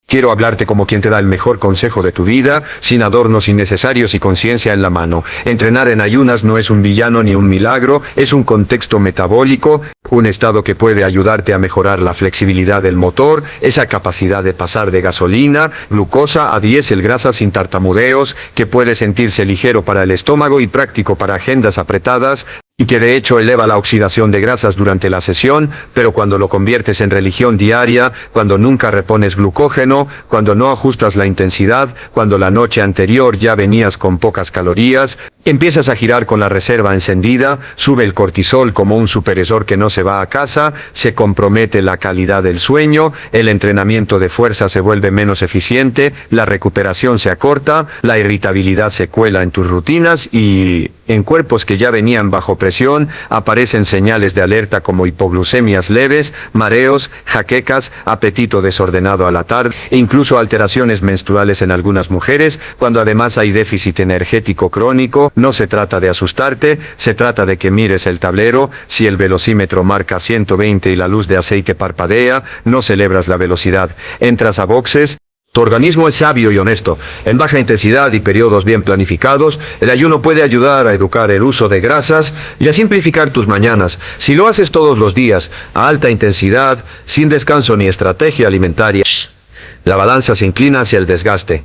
Quiero hablarte como quien te da el mejor consejo de tu vida, sin adornos innecesarios y conciencia en la mano. Entrenar en ayunas no es un villano ni un milagro, es un contexto metabólico, un estado que puede ayudarte a mejorar la flexibilidad del motor, esa capacidad de pasar de gasolina, glucosa a diésel, grasa sin tartamudeos, que puede sentirse ligero para el estómago y práctico para agendas apretadas, y que de hecho eleva la oxidación de grasas durante la sesión, pero cuando lo conviertes en religión diaria, cuando nunca repones glucógeno, cuando no ajustas la intensidad, cuando la noche anterior ya venías con pocas calorías, empiezas a girar con la reserva encendida, sube el cortisol como un supervisor que no se va a casa, se compromete la calidad del sueño, el entrenamiento de fuerza se vuelve menos eficiente, la recuperación se acorta, la irritabilidad se cuela en tus rutinas y en cuerpos que ya venían bajo presión aparecen señales de alerta como hipoglucemias leves, mareos, jaquecas, apetito desordenado a la tarde e incluso alteraciones menstruales en algunas mujeres, cuando además hay déficit energético crónico. No se trata de asustarte, se trata de que mires el tablero. Si el velocímetro marca 120 y la luz de aceite parpadea, no celebras la velocidad. Entras a boxes. Tu organismo es sabio y honesto. En baja intensidad y periodos bien planificados, el ayuno puede ayudar a educar el uso de grasas y a simplificar tus mañanas. Si lo haces todos los días, a alta intensidad, sin descanso ni estrategia alimentaria, la balanza se inclina hacia el desgaste.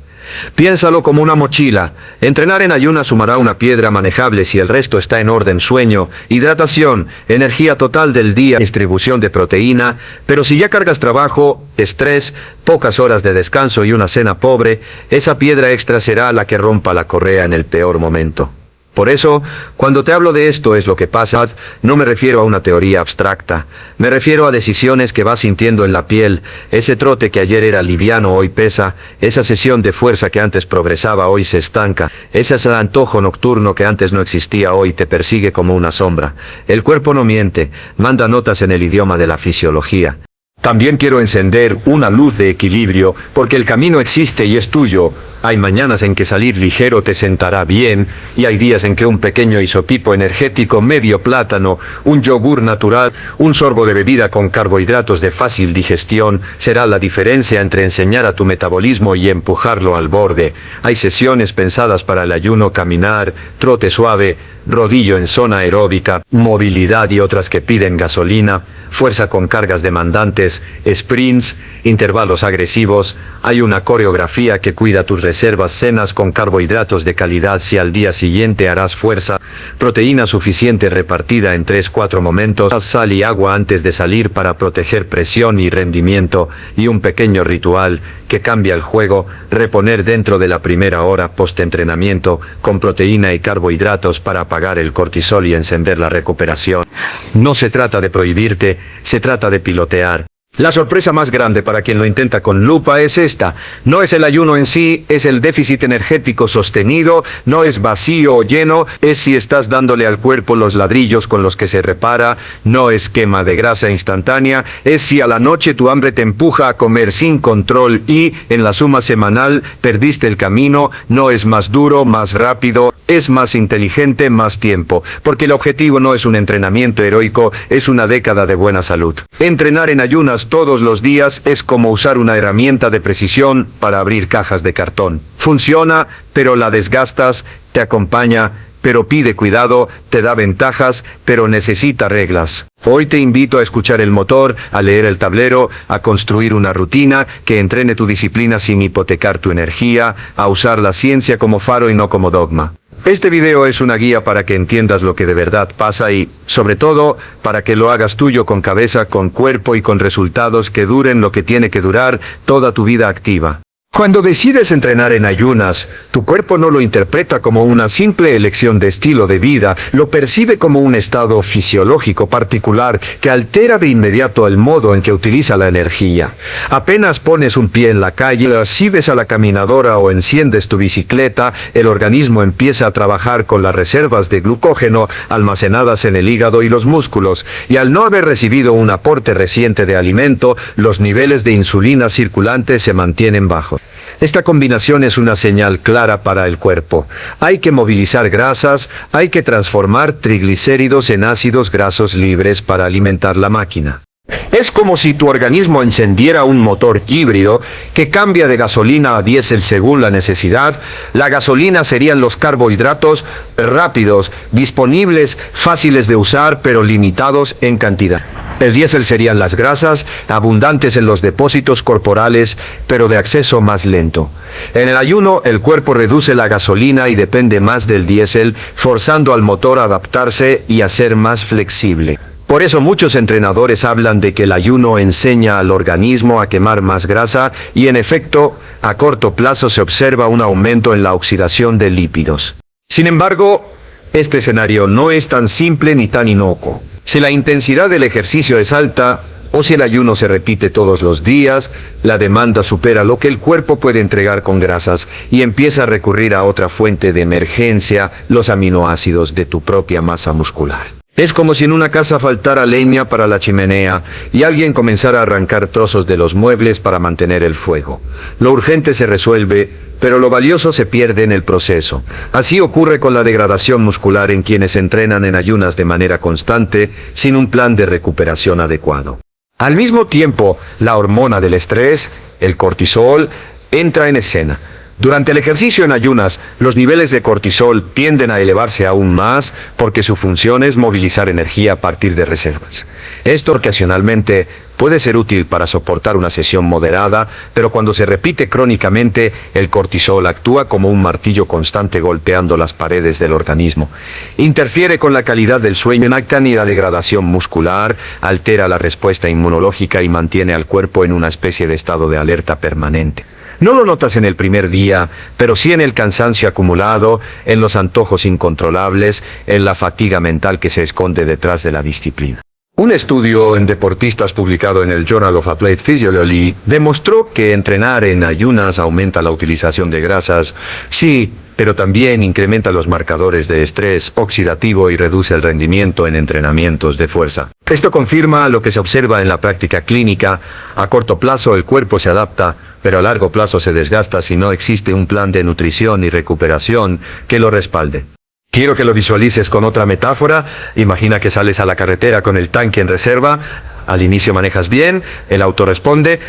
Piénsalo como una mochila. Entrenar en ayunas sumará una piedra manejable si el resto está en orden: sueño, hidratación, energía total del día, distribución de proteína. Pero si ya cargas trabajo, estrés, pocas horas de descanso y una cena pobre, esa piedra extra será la que rompa la correa en el peor momento. Por eso, cuando te hablo de esto es lo que pasa, no me refiero a una teoría abstracta, me refiero a decisiones que vas sintiendo en la piel, ese trote que ayer era liviano hoy pesa, esa sesión de fuerza que antes progresaba hoy se estanca, ese antojo nocturno que antes no existía hoy te persigue como una sombra. El cuerpo no miente, manda notas en el idioma de la fisiología. También quiero encender una luz de equilibrio, porque el camino existe y es tuyo. Hay mañanas en que salir ligero te sentará bien, y hay días en que un pequeño isotipo energético, medio plátano, un yogur natural, un sorbo de bebida con carbohidratos de fácil digestión, será la diferencia entre enseñar a tu metabolismo y empujarlo al borde. Hay sesiones pensadas para el ayuno: caminar, trote suave, rodillo en zona aeróbica, movilidad, y otras que piden gasolina, fuerza con cargas demandantes, sprints, intervalos agresivos. Hay una coreografía que cuida tus reservas: cenas con carbohidratos de calidad si al día siguiente harás fuerza, proteína suficiente repartida en 3-4 momentos, sal y agua antes de salir para proteger presión y rendimiento, y un pequeño ritual que cambia el juego: reponer dentro de la primera hora post-entrenamiento con proteína y carbohidratos para apagar el cortisol y encender la recuperación. No se trata de prohibirte, se trata de pilotear. La sorpresa más grande para quien lo intenta con lupa es esta: no es el ayuno en sí, es el déficit energético sostenido, no es vacío o lleno, es si estás dándole al cuerpo los ladrillos con los que se repara, no es quema de grasa instantánea, es si a la noche tu hambre te empuja a comer sin control y, en la suma semanal, perdiste el camino. No es más duro, más rápido, es más inteligente, más tiempo, porque el objetivo no es un entrenamiento heroico, es una década de buena salud. Entrenar en ayunas todos los días es como usar una herramienta de precisión para abrir cajas de cartón. Funciona, pero la desgastas; te acompaña, pero pide cuidado; te da ventajas, pero necesita reglas. Hoy te invito a escuchar el motor, a leer el tablero, a construir una rutina que entrene tu disciplina sin hipotecar tu energía, a usar la ciencia como faro y no como dogma. Este video es una guía para que entiendas lo que de verdad pasa y, sobre todo, para que lo hagas tuyo con cabeza, con cuerpo y con resultados que duren lo que tiene que durar toda tu vida activa. Cuando decides entrenar en ayunas, tu cuerpo no lo interpreta como una simple elección de estilo de vida, lo percibe como un estado fisiológico particular que altera de inmediato el modo en que utiliza la energía. Apenas pones un pie en la calle, subes a la caminadora o enciendes tu bicicleta, el organismo empieza a trabajar con las reservas de glucógeno almacenadas en el hígado y los músculos, y al no haber recibido un aporte reciente de alimento, los niveles de insulina circulante se mantienen bajos. Esta combinación es una señal clara para el cuerpo. Hay que movilizar grasas, hay que transformar triglicéridos en ácidos grasos libres para alimentar la máquina. Es como si tu organismo encendiera un motor híbrido que cambia de gasolina a diésel según la necesidad. La gasolina serían los carbohidratos rápidos, disponibles, fáciles de usar, pero limitados en cantidad. El diésel serían las grasas, abundantes en los depósitos corporales, pero de acceso más lento. En el ayuno, el cuerpo reduce la gasolina y depende más del diésel, forzando al motor a adaptarse y a ser más flexible. Por eso muchos entrenadores hablan de que el ayuno enseña al organismo a quemar más grasa y en efecto, a corto plazo se observa un aumento en la oxidación de lípidos. Sin embargo, este escenario no es tan simple ni tan inocuo. Si la intensidad del ejercicio es alta, o si el ayuno se repite todos los días, la demanda supera lo que el cuerpo puede entregar con grasas y empieza a recurrir a otra fuente de emergencia, los aminoácidos de tu propia masa muscular. Es como si en una casa faltara leña para la chimenea y alguien comenzara a arrancar trozos de los muebles para mantener el fuego. Lo urgente se resuelve, pero lo valioso se pierde en el proceso. Así ocurre con la degradación muscular en quienes entrenan en ayunas de manera constante, sin un plan de recuperación adecuado. Al mismo tiempo, la hormona del estrés, el cortisol, entra en escena. Durante el ejercicio en ayunas, los niveles de cortisol tienden a elevarse aún más porque su función es movilizar energía a partir de reservas. Esto ocasionalmente puede ser útil para soportar una sesión moderada, pero cuando se repite crónicamente, el cortisol actúa como un martillo constante golpeando las paredes del organismo. Interfiere con la calidad del sueño, enacta la degradación muscular, altera la respuesta inmunológica y mantiene al cuerpo en una especie de estado de alerta permanente. No lo notas en el primer día, pero sí en el cansancio acumulado, en los antojos incontrolables, en la fatiga mental que se esconde detrás de la disciplina. Un estudio en deportistas publicado en el Journal of Applied Physiology demostró que entrenar en ayunas aumenta la utilización de grasas, sí, pero también incrementa los marcadores de estrés oxidativo y reduce el rendimiento en entrenamientos de fuerza. Esto confirma lo que se observa en la práctica clínica. A corto plazo el cuerpo se adapta, pero a largo plazo se desgasta si no existe un plan de nutrición y recuperación que lo respalde. Quiero que lo visualices con otra metáfora. Imagina que sales a la carretera con el tanque en reserva. Al inicio manejas bien, el auto responde,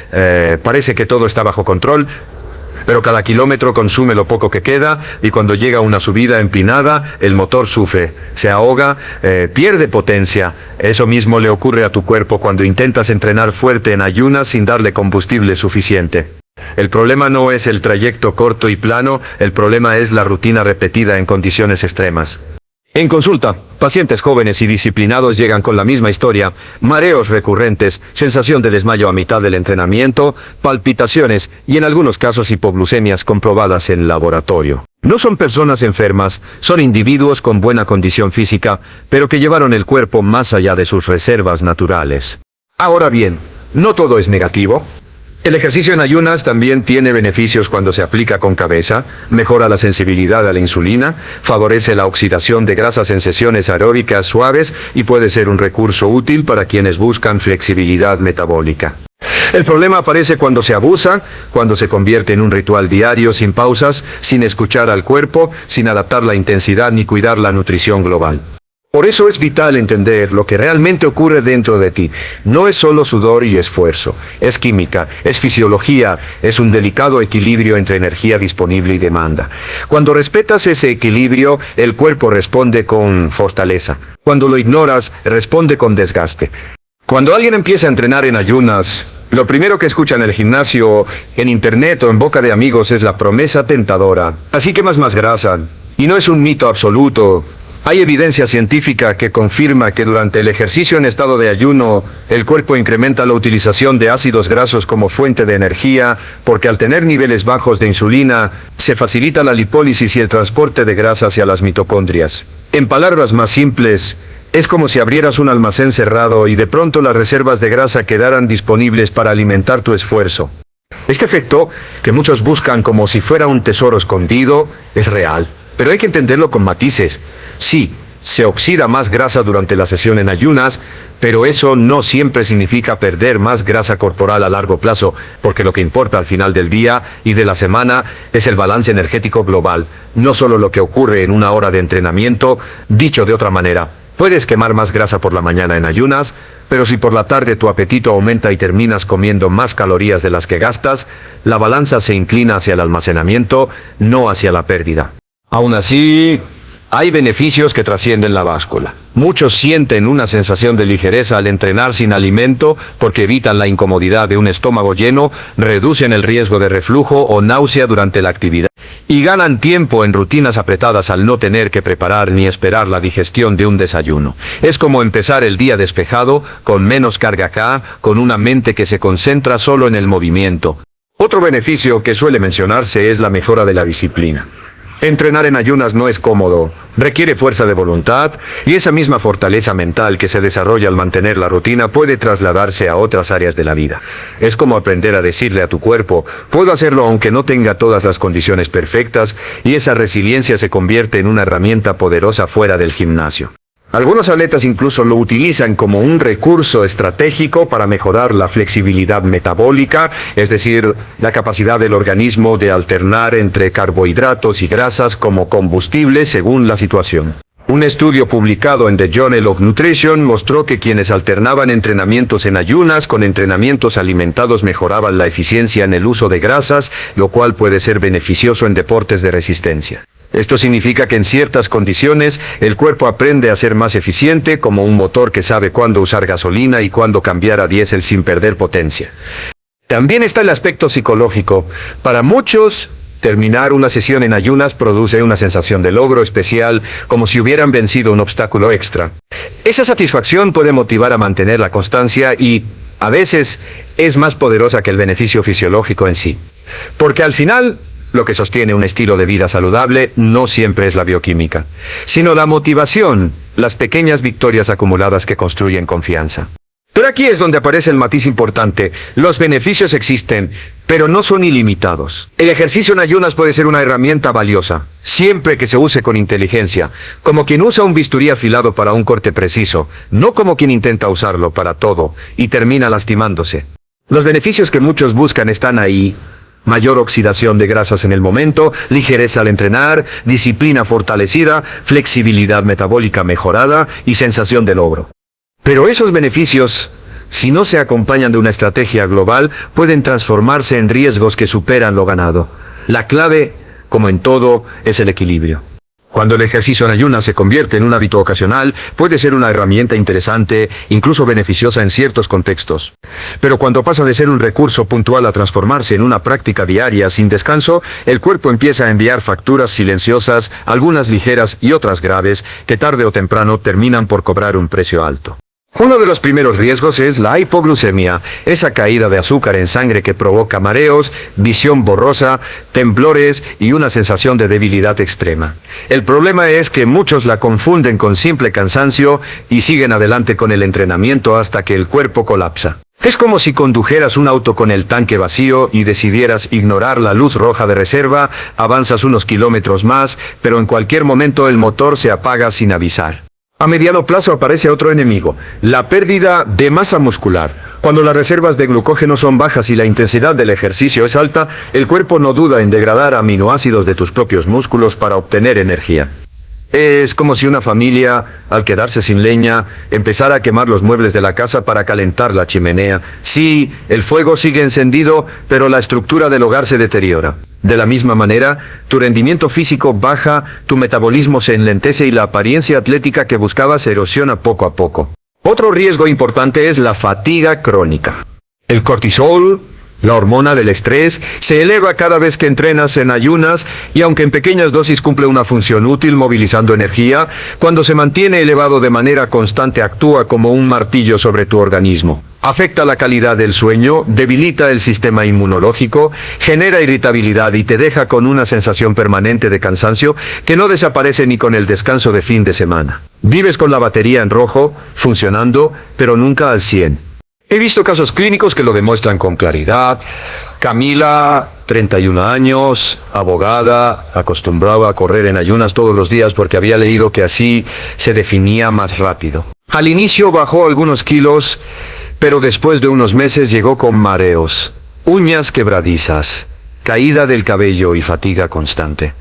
parece que todo está bajo control, pero cada kilómetro consume lo poco que queda y cuando llega una subida empinada, el motor sufre, se ahoga, pierde potencia. Eso mismo le ocurre a tu cuerpo cuando intentas entrenar fuerte en ayunas sin darle combustible suficiente. El problema no es el trayecto corto y plano, el problema es la rutina repetida en condiciones extremas. En consulta, pacientes jóvenes y disciplinados llegan con la misma historia: mareos recurrentes, sensación de desmayo a mitad del entrenamiento, palpitaciones y en algunos casos hipoglucemias comprobadas en laboratorio. No son personas enfermas, son individuos con buena condición física, pero que llevaron el cuerpo más allá de sus reservas naturales. Ahora bien, no todo es negativo. El ejercicio en ayunas también tiene beneficios cuando se aplica con cabeza, mejora la sensibilidad a la insulina, favorece la oxidación de grasas en sesiones aeróbicas suaves y puede ser un recurso útil para quienes buscan flexibilidad metabólica. El problema aparece cuando se abusa, cuando se convierte en un ritual diario sin pausas, sin escuchar al cuerpo, sin adaptar la intensidad ni cuidar la nutrición global. Por eso es vital entender lo que realmente ocurre dentro de ti. No es solo sudor y esfuerzo, es química, es fisiología, es un delicado equilibrio entre energía disponible y demanda. Cuando respetas ese equilibrio, el cuerpo responde con fortaleza. Cuando lo ignoras, responde con desgaste. Cuando alguien empieza a entrenar en ayunas, lo primero que escucha en el gimnasio, en internet o en boca de amigos es la promesa tentadora: así quemas más grasa. Y no es un mito absoluto. Hay evidencia científica que confirma que durante el ejercicio en estado de ayuno, el cuerpo incrementa la utilización de ácidos grasos como fuente de energía, porque al tener niveles bajos de insulina, se facilita la lipólisis y el transporte de grasa hacia las mitocondrias. En palabras más simples, es como si abrieras un almacén cerrado y de pronto las reservas de grasa quedaran disponibles para alimentar tu esfuerzo. Este efecto, que muchos buscan como si fuera un tesoro escondido, es real. Pero hay que entenderlo con matices. Sí, se oxida más grasa durante la sesión en ayunas, pero eso no siempre significa perder más grasa corporal a largo plazo, porque lo que importa al final del día y de la semana es el balance energético global, no solo lo que ocurre en una hora de entrenamiento. Dicho de otra manera, puedes quemar más grasa por la mañana en ayunas, pero si por la tarde tu apetito aumenta y terminas comiendo más calorías de las que gastas, la balanza se inclina hacia el almacenamiento, no hacia la pérdida. Aún así, hay beneficios que trascienden la báscula. Muchos sienten una sensación de ligereza al entrenar sin alimento porque evitan la incomodidad de un estómago lleno, reducen el riesgo de reflujo o náusea durante la actividad y ganan tiempo en rutinas apretadas al no tener que preparar ni esperar la digestión de un desayuno. Es como empezar el día despejado, con menos carga acá, con una mente que se concentra solo en el movimiento. Otro beneficio que suele mencionarse es la mejora de la disciplina. Entrenar en ayunas no es cómodo, requiere fuerza de voluntad, y esa misma fortaleza mental que se desarrolla al mantener la rutina puede trasladarse a otras áreas de la vida. Es como aprender a decirle a tu cuerpo, puedo hacerlo aunque no tenga todas las condiciones perfectas, y esa resiliencia se convierte en una herramienta poderosa fuera del gimnasio. Algunos atletas incluso lo utilizan como un recurso estratégico para mejorar la flexibilidad metabólica, es decir, la capacidad del organismo de alternar entre carbohidratos y grasas como combustible según la situación. Un estudio publicado en The Journal of Nutrition mostró que quienes alternaban entrenamientos en ayunas con entrenamientos alimentados mejoraban la eficiencia en el uso de grasas, lo cual puede ser beneficioso en deportes de resistencia. Esto significa que en ciertas condiciones el cuerpo aprende a ser más eficiente, como un motor que sabe cuándo usar gasolina y cuándo cambiar a diésel sin perder potencia. También está el aspecto psicológico. Para muchos, terminar una sesión en ayunas produce una sensación de logro especial, como si hubieran vencido un obstáculo extra. Esa satisfacción puede motivar a mantener la constancia y, a veces, es más poderosa que el beneficio fisiológico en sí. Porque al final, lo que sostiene un estilo de vida saludable no siempre es la bioquímica, sino la motivación, las pequeñas victorias acumuladas que construyen confianza. Pero aquí es donde aparece el matiz importante. Los beneficios existen, pero no son ilimitados. El ejercicio en ayunas puede ser una herramienta valiosa, siempre que se use con inteligencia, como quien usa un bisturí afilado para un corte preciso, no como quien intenta usarlo para todo y termina lastimándose. Los beneficios que muchos buscan están ahí. Mayor oxidación de grasas en el momento, ligereza al entrenar, disciplina fortalecida, flexibilidad metabólica mejorada y sensación de logro. Pero esos beneficios, si no se acompañan de una estrategia global, pueden transformarse en riesgos que superan lo ganado. La clave, como en todo, es el equilibrio. Cuando el ejercicio en ayunas se convierte en un hábito ocasional, puede ser una herramienta interesante, incluso beneficiosa en ciertos contextos. Pero cuando pasa de ser un recurso puntual a transformarse en una práctica diaria sin descanso, el cuerpo empieza a enviar facturas silenciosas, algunas ligeras y otras graves, que tarde o temprano terminan por cobrar un precio alto. Uno de los primeros riesgos es la hipoglucemia, esa caída de azúcar en sangre que provoca mareos, visión borrosa, temblores y una sensación de debilidad extrema. El problema es que muchos la confunden con simple cansancio y siguen adelante con el entrenamiento hasta que el cuerpo colapsa. Es como si condujeras un auto con el tanque vacío y decidieras ignorar la luz roja de reserva, avanzas unos kilómetros más, pero en cualquier momento el motor se apaga sin avisar. A mediano plazo aparece otro enemigo, la pérdida de masa muscular. Cuando las reservas de glucógeno son bajas y la intensidad del ejercicio es alta, el cuerpo no duda en degradar aminoácidos de tus propios músculos para obtener energía. Es como si una familia, al quedarse sin leña, empezara a quemar los muebles de la casa para calentar la chimenea. Sí, el fuego sigue encendido, pero la estructura del hogar se deteriora. De la misma manera, tu rendimiento físico baja, tu metabolismo se enlentece y la apariencia atlética que buscabas se erosiona poco a poco. Otro riesgo importante es la fatiga crónica. El cortisol, la hormona del estrés, se eleva cada vez que entrenas en ayunas y aunque en pequeñas dosis cumple una función útil movilizando energía, cuando se mantiene elevado de manera constante actúa como un martillo sobre tu organismo. Afecta la calidad del sueño, debilita el sistema inmunológico, genera irritabilidad y te deja con una sensación permanente de cansancio que no desaparece ni con el descanso de fin de semana. Vives con la batería en rojo, funcionando, pero nunca al 100. He visto casos clínicos que lo demuestran con claridad. Camila, 31 años, abogada, acostumbraba a correr en ayunas todos los días porque había leído que así se definía más rápido. Al inicio bajó algunos kilos, pero después de unos meses llegó con mareos, uñas quebradizas, caída del cabello y fatiga constante.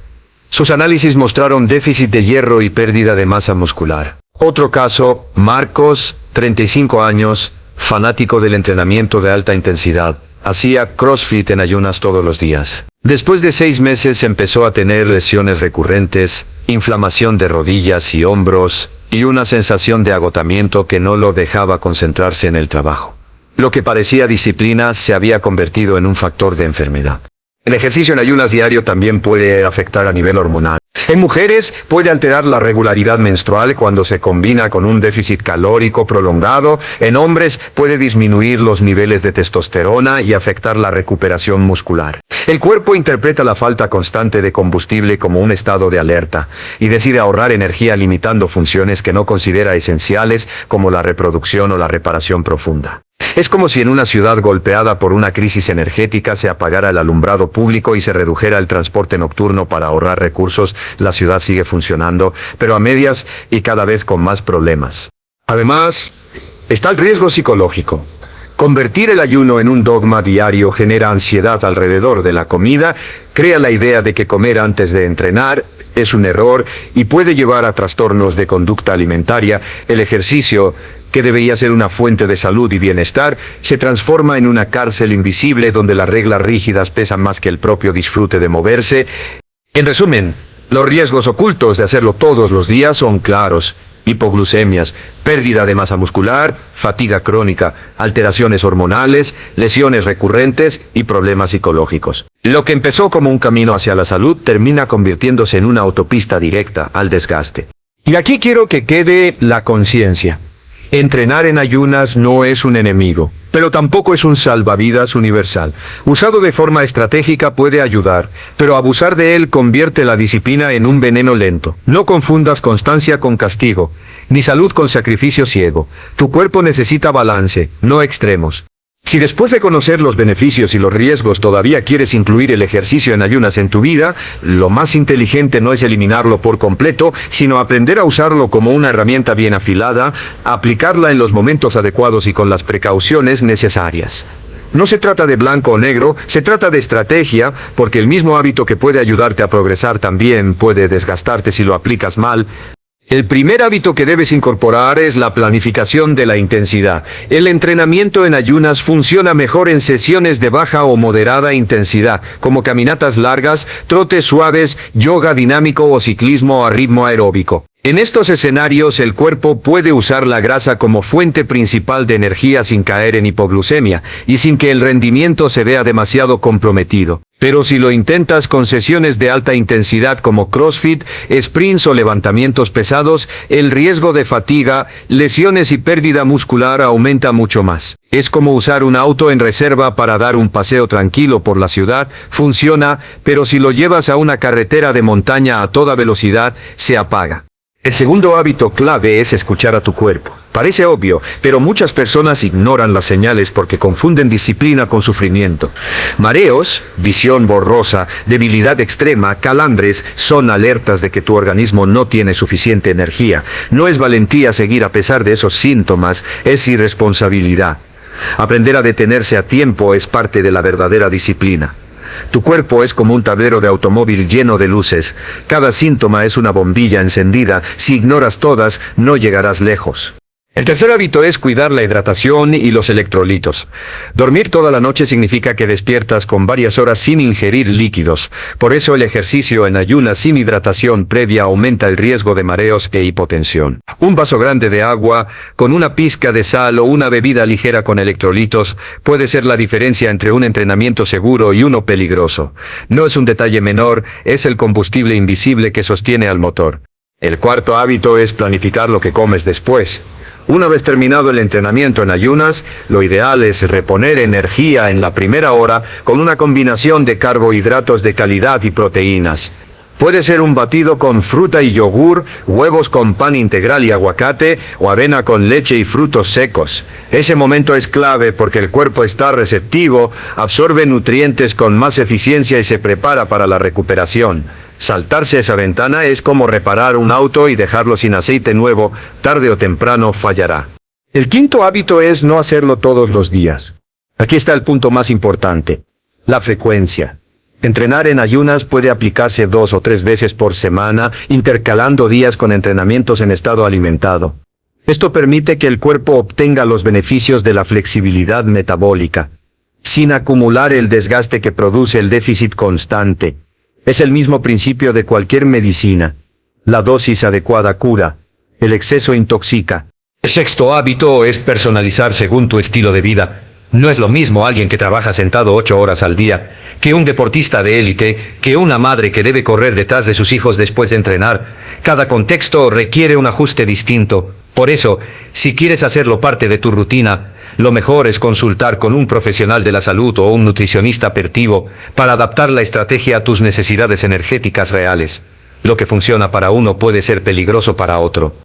Sus análisis mostraron déficit de hierro y pérdida de masa muscular. Otro caso, Marcos, 35 años, fanático del entrenamiento de alta intensidad. Hacía CrossFit en ayunas todos los días. Después de 6 meses empezó a tener lesiones recurrentes, inflamación de rodillas y hombros, y una sensación de agotamiento que no lo dejaba concentrarse en el trabajo. Lo que parecía disciplina se había convertido en un factor de enfermedad. El ejercicio en ayunas diario también puede afectar a nivel hormonal. En mujeres puede alterar la regularidad menstrual cuando se combina con un déficit calórico prolongado. En hombres puede disminuir los niveles de testosterona y afectar la recuperación muscular. El cuerpo interpreta la falta constante de combustible como un estado de alerta y decide ahorrar energía limitando funciones que no considera esenciales como la reproducción o la reparación profunda. Es como si en una ciudad golpeada por una crisis energética se apagara el alumbrado público y se redujera el transporte nocturno para ahorrar recursos. La ciudad sigue funcionando, pero a medias y cada vez con más problemas. Además, está el riesgo psicológico. Convertir el ayuno en un dogma diario genera ansiedad alrededor de la comida, crea la idea de que comer antes de entrenar es un error y puede llevar a trastornos de conducta alimentaria. El ejercicio, que debería ser una fuente de salud y bienestar, se transforma en una cárcel invisible donde las reglas rígidas pesan más que el propio disfrute de moverse. En resumen, los riesgos ocultos de hacerlo todos los días son claros: hipoglucemias, pérdida de masa muscular, fatiga crónica, alteraciones hormonales, lesiones recurrentes y problemas psicológicos. Lo que empezó como un camino hacia la salud termina convirtiéndose en una autopista directa al desgaste. Y aquí quiero que quede la conciencia. Entrenar en ayunas no es un enemigo, pero tampoco es un salvavidas universal. Usado de forma estratégica puede ayudar, pero abusar de él convierte la disciplina en un veneno lento. No confundas constancia con castigo, ni salud con sacrificio ciego. Tu cuerpo necesita balance, no extremos. Si después de conocer los beneficios y los riesgos todavía quieres incluir el ejercicio en ayunas en tu vida, lo más inteligente no es eliminarlo por completo, sino aprender a usarlo como una herramienta bien afilada, aplicarla en los momentos adecuados y con las precauciones necesarias. No se trata de blanco o negro, se trata de estrategia, porque el mismo hábito que puede ayudarte a progresar también puede desgastarte si lo aplicas mal. El primer hábito que debes incorporar es la planificación de la intensidad. El entrenamiento en ayunas funciona mejor en sesiones de baja o moderada intensidad, como caminatas largas, trotes suaves, yoga dinámico o ciclismo a ritmo aeróbico. En estos escenarios el cuerpo puede usar la grasa como fuente principal de energía sin caer en hipoglucemia y sin que el rendimiento se vea demasiado comprometido. Pero si lo intentas con sesiones de alta intensidad como CrossFit, sprints o levantamientos pesados, el riesgo de fatiga, lesiones y pérdida muscular aumenta mucho más. Es como usar un auto en reserva para dar un paseo tranquilo por la ciudad, funciona, pero si lo llevas a una carretera de montaña a toda velocidad, se apaga. El segundo hábito clave es escuchar a tu cuerpo. Parece obvio, pero muchas personas ignoran las señales porque confunden disciplina con sufrimiento. Mareos, visión borrosa, debilidad extrema, calambres son alertas de que tu organismo no tiene suficiente energía. No es valentía seguir a pesar de esos síntomas, es irresponsabilidad. Aprender a detenerse a tiempo es parte de la verdadera disciplina. Tu cuerpo es como un tablero de automóvil lleno de luces. Cada síntoma es una bombilla encendida. Si ignoras todas, no llegarás lejos. El tercer hábito es cuidar la hidratación y los electrolitos. Dormir toda la noche significa que despiertas con varias horas sin ingerir líquidos. Por eso el ejercicio en ayunas sin hidratación previa aumenta el riesgo de mareos e hipotensión. Un vaso grande de agua, con una pizca de sal o una bebida ligera con electrolitos, puede ser la diferencia entre un entrenamiento seguro y uno peligroso. No es un detalle menor, es el combustible invisible que sostiene al motor. El cuarto hábito es planificar lo que comes después. Una vez terminado el entrenamiento en ayunas, lo ideal es reponer energía en la primera hora con una combinación de carbohidratos de calidad y proteínas. Puede ser un batido con fruta y yogur, huevos con pan integral y aguacate, o avena con leche y frutos secos. Ese momento es clave porque el cuerpo está receptivo, absorbe nutrientes con más eficiencia y se prepara para la recuperación. Saltarse esa ventana es como reparar un auto y dejarlo sin aceite nuevo, tarde o temprano fallará. El quinto hábito es no hacerlo todos los días. Aquí está el punto más importante: la frecuencia. Entrenar en ayunas puede aplicarse 2 o 3 veces por semana, intercalando días con entrenamientos en estado alimentado. Esto permite que el cuerpo obtenga los beneficios de la flexibilidad metabólica, sin acumular el desgaste que produce el déficit constante. Es el mismo principio de cualquier medicina. La dosis adecuada cura, el exceso intoxica. El sexto hábito es personalizar según tu estilo de vida. No es lo mismo alguien que trabaja sentado 8 horas al día, que un deportista de élite, que una madre que debe correr detrás de sus hijos después de entrenar. Cada contexto requiere un ajuste distinto. Por eso, si quieres hacerlo parte de tu rutina, lo mejor es consultar con un profesional de la salud o un nutricionista apertivo para adaptar la estrategia a tus necesidades energéticas reales. Lo que funciona para uno puede ser peligroso para otro.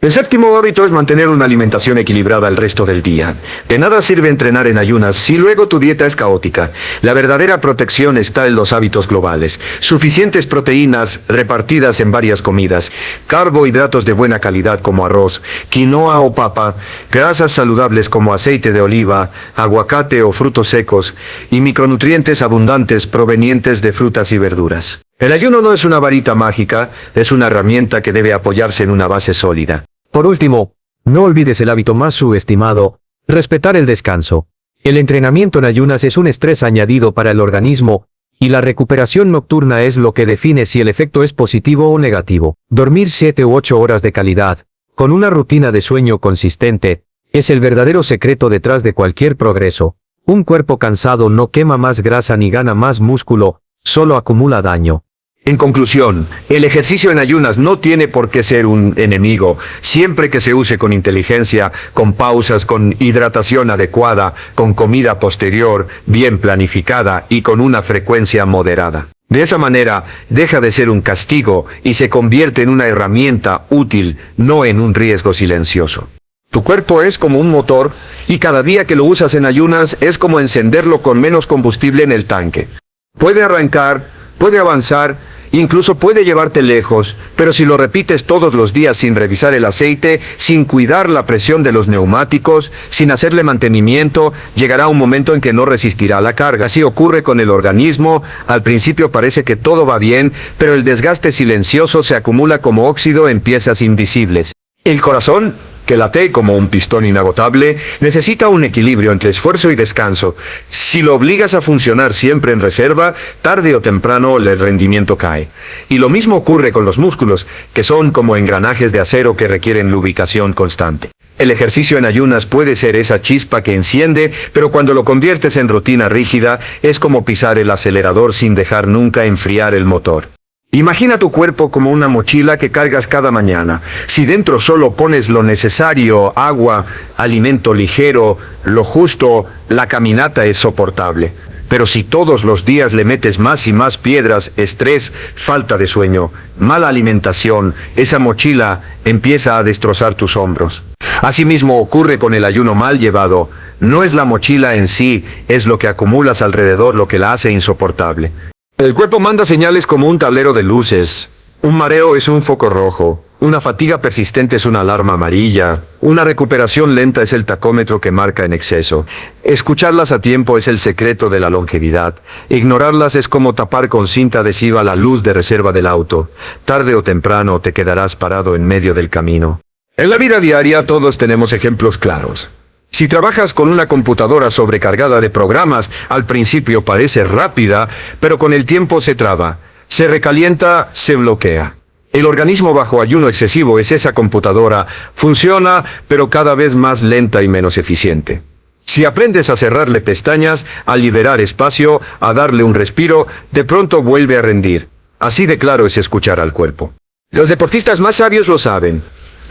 El séptimo hábito es mantener una alimentación equilibrada el resto del día. De nada sirve entrenar en ayunas si luego tu dieta es caótica. La verdadera protección está en los hábitos globales. Suficientes proteínas repartidas en varias comidas, carbohidratos de buena calidad como arroz, quinoa o papa, grasas saludables como aceite de oliva, aguacate o frutos secos, y micronutrientes abundantes provenientes de frutas y verduras. El ayuno no es una varita mágica, es una herramienta que debe apoyarse en una base sólida. Por último, no olvides el hábito más subestimado: respetar el descanso. El entrenamiento en ayunas es un estrés añadido para el organismo, y la recuperación nocturna es lo que define si el efecto es positivo o negativo. Dormir 7 u 8 horas de calidad, con una rutina de sueño consistente, es el verdadero secreto detrás de cualquier progreso. Un cuerpo cansado no quema más grasa ni gana más músculo, solo acumula daño. En conclusión, el ejercicio en ayunas no tiene por qué ser un enemigo, siempre que se use con inteligencia, con pausas, con hidratación adecuada, con comida posterior, bien planificada y con una frecuencia moderada. De esa manera, deja de ser un castigo y se convierte en una herramienta útil, no en un riesgo silencioso. Tu cuerpo es como un motor, y cada día que lo usas en ayunas es como encenderlo con menos combustible en el tanque. Puede arrancar, puede avanzar, incluso puede llevarte lejos, pero si lo repites todos los días sin revisar el aceite, sin cuidar la presión de los neumáticos, sin hacerle mantenimiento, llegará un momento en que no resistirá la carga. Así ocurre con el organismo. Al principio parece que todo va bien, pero el desgaste silencioso se acumula como óxido en piezas invisibles. El corazón, que late como un pistón inagotable, necesita un equilibrio entre esfuerzo y descanso. Si lo obligas a funcionar siempre en reserva, tarde o temprano el rendimiento cae. Y lo mismo ocurre con los músculos, que son como engranajes de acero que requieren lubricación constante. El ejercicio en ayunas puede ser esa chispa que enciende, pero cuando lo conviertes en rutina rígida, es como pisar el acelerador sin dejar nunca enfriar el motor. Imagina tu cuerpo como una mochila que cargas cada mañana. Si dentro solo pones lo necesario, agua, alimento ligero, lo justo, la caminata es soportable. Pero si todos los días le metes más y más piedras, estrés, falta de sueño, mala alimentación, esa mochila empieza a destrozar tus hombros. Asimismo ocurre con el ayuno mal llevado. No es la mochila en sí, es lo que acumulas alrededor lo que la hace insoportable. El cuerpo manda señales como un tablero de luces. Un mareo es un foco rojo, una fatiga persistente es una alarma amarilla, una recuperación lenta es el tacómetro que marca en exceso. Escucharlas a tiempo es el secreto de la longevidad. Ignorarlas es como tapar con cinta adhesiva la luz de reserva del auto. Tarde o temprano te quedarás parado en medio del camino. En la vida diaria todos tenemos ejemplos claros. Si trabajas con una computadora sobrecargada de programas, al principio parece rápida, pero con el tiempo se traba, se recalienta, se bloquea. El organismo bajo ayuno excesivo es esa computadora, funciona, pero cada vez más lenta y menos eficiente. Si aprendes a cerrarle pestañas, a liberar espacio, a darle un respiro, de pronto vuelve a rendir. Así de claro es escuchar al cuerpo. Los deportistas más sabios lo saben.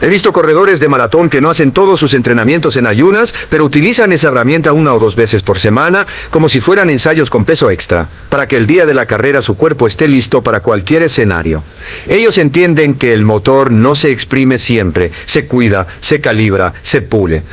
He visto corredores de maratón que no hacen todos sus entrenamientos en ayunas, pero utilizan esa herramienta 1 o 2 veces por semana, como si fueran ensayos con peso extra, para que el día de la carrera su cuerpo esté listo para cualquier escenario. Ellos entienden que el motor no se exprime siempre, se cuida, se calibra, se pule.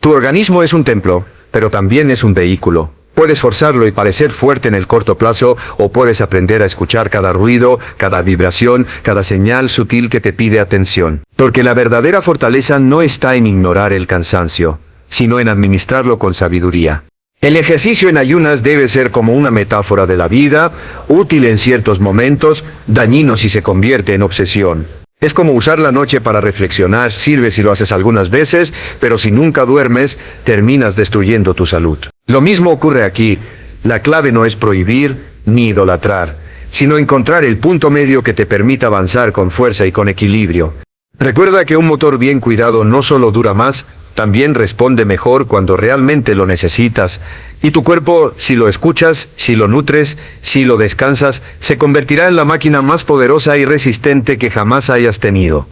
Tu organismo es un templo, pero también es un vehículo. Puedes forzarlo y parecer fuerte en el corto plazo, o puedes aprender a escuchar cada ruido, cada vibración, cada señal sutil que te pide atención. Porque la verdadera fortaleza no está en ignorar el cansancio, sino en administrarlo con sabiduría. El ejercicio en ayunas debe ser como una metáfora de la vida, útil en ciertos momentos, dañino si se convierte en obsesión. Es como usar la noche para reflexionar, sirve si lo haces algunas veces, pero si nunca duermes, terminas destruyendo tu salud. Lo mismo ocurre aquí. La clave no es prohibir ni idolatrar, sino encontrar el punto medio que te permita avanzar con fuerza y con equilibrio. Recuerda que un motor bien cuidado no solo dura más, también responde mejor cuando realmente lo necesitas. Y tu cuerpo, si lo escuchas, si lo nutres, si lo descansas, se convertirá en la máquina más poderosa y resistente que jamás hayas tenido.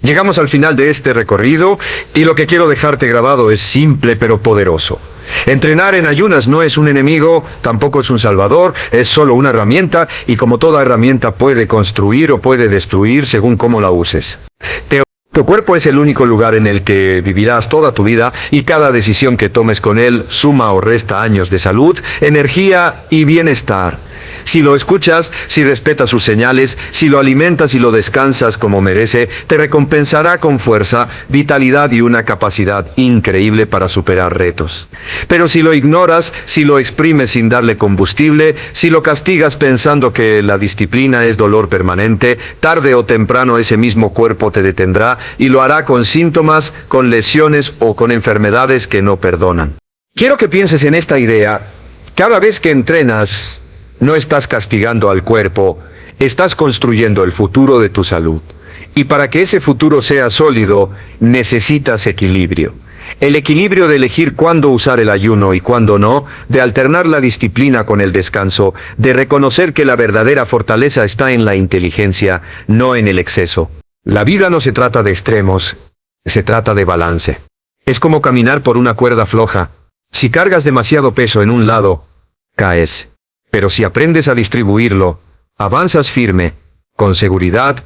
Llegamos al final de este recorrido y lo que quiero dejarte grabado es simple pero poderoso. Entrenar en ayunas no es un enemigo, tampoco es un salvador, es solo una herramienta y como toda herramienta puede construir o puede destruir según cómo la uses. Tu cuerpo es el único lugar en el que vivirás toda tu vida y cada decisión que tomes con él suma o resta años de salud, energía y bienestar. Si lo escuchas, si respetas sus señales, si lo alimentas y lo descansas como merece, te recompensará con fuerza, vitalidad y una capacidad increíble para superar retos. Pero si lo ignoras, si lo exprimes sin darle combustible, si lo castigas pensando que la disciplina es dolor permanente, tarde o temprano ese mismo cuerpo te detendrá y lo hará con síntomas, con lesiones o con enfermedades que no perdonan. Quiero que pienses en esta idea. Cada vez que entrenas, no estás castigando al cuerpo, estás construyendo el futuro de tu salud. Y para que ese futuro sea sólido, necesitas equilibrio. El equilibrio de elegir cuándo usar el ayuno y cuándo no, de alternar la disciplina con el descanso, de reconocer que la verdadera fortaleza está en la inteligencia, no en el exceso. La vida no se trata de extremos, se trata de balance. Es como caminar por una cuerda floja. Si cargas demasiado peso en un lado, caes. Pero si aprendes a distribuirlo, avanzas firme, con seguridad,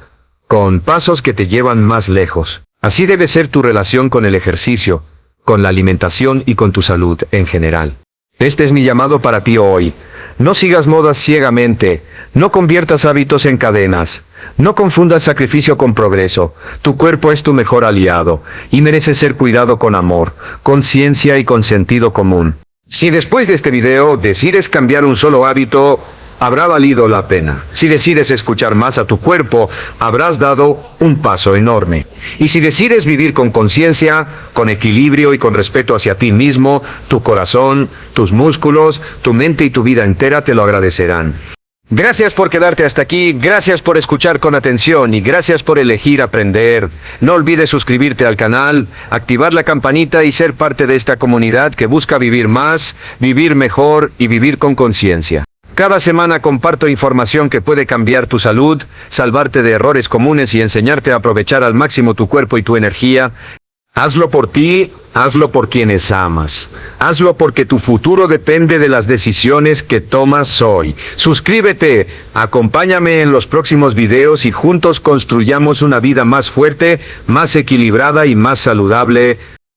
con pasos que te llevan más lejos. Así debe ser tu relación con el ejercicio, con la alimentación y con tu salud en general. Este es mi llamado para ti hoy. No sigas modas ciegamente, no conviertas hábitos en cadenas, no confundas sacrificio con progreso. Tu cuerpo es tu mejor aliado, y merece ser cuidado con amor, con ciencia y con sentido común. Si después de este video decides cambiar un solo hábito, habrá valido la pena. Si decides escuchar más a tu cuerpo, habrás dado un paso enorme. Y si decides vivir con conciencia, con equilibrio y con respeto hacia ti mismo, tu corazón, tus músculos, tu mente y tu vida entera te lo agradecerán. Gracias por quedarte hasta aquí, gracias por escuchar con atención y gracias por elegir aprender. No olvides suscribirte al canal, activar la campanita y ser parte de esta comunidad que busca vivir más, vivir mejor y vivir con conciencia. Cada semana comparto información que puede cambiar tu salud, salvarte de errores comunes y enseñarte a aprovechar al máximo tu cuerpo y tu energía. Hazlo por ti, hazlo por quienes amas. Hazlo porque tu futuro depende de las decisiones que tomas hoy. Suscríbete, acompáñame en los próximos videos y juntos construyamos una vida más fuerte, más equilibrada y más saludable.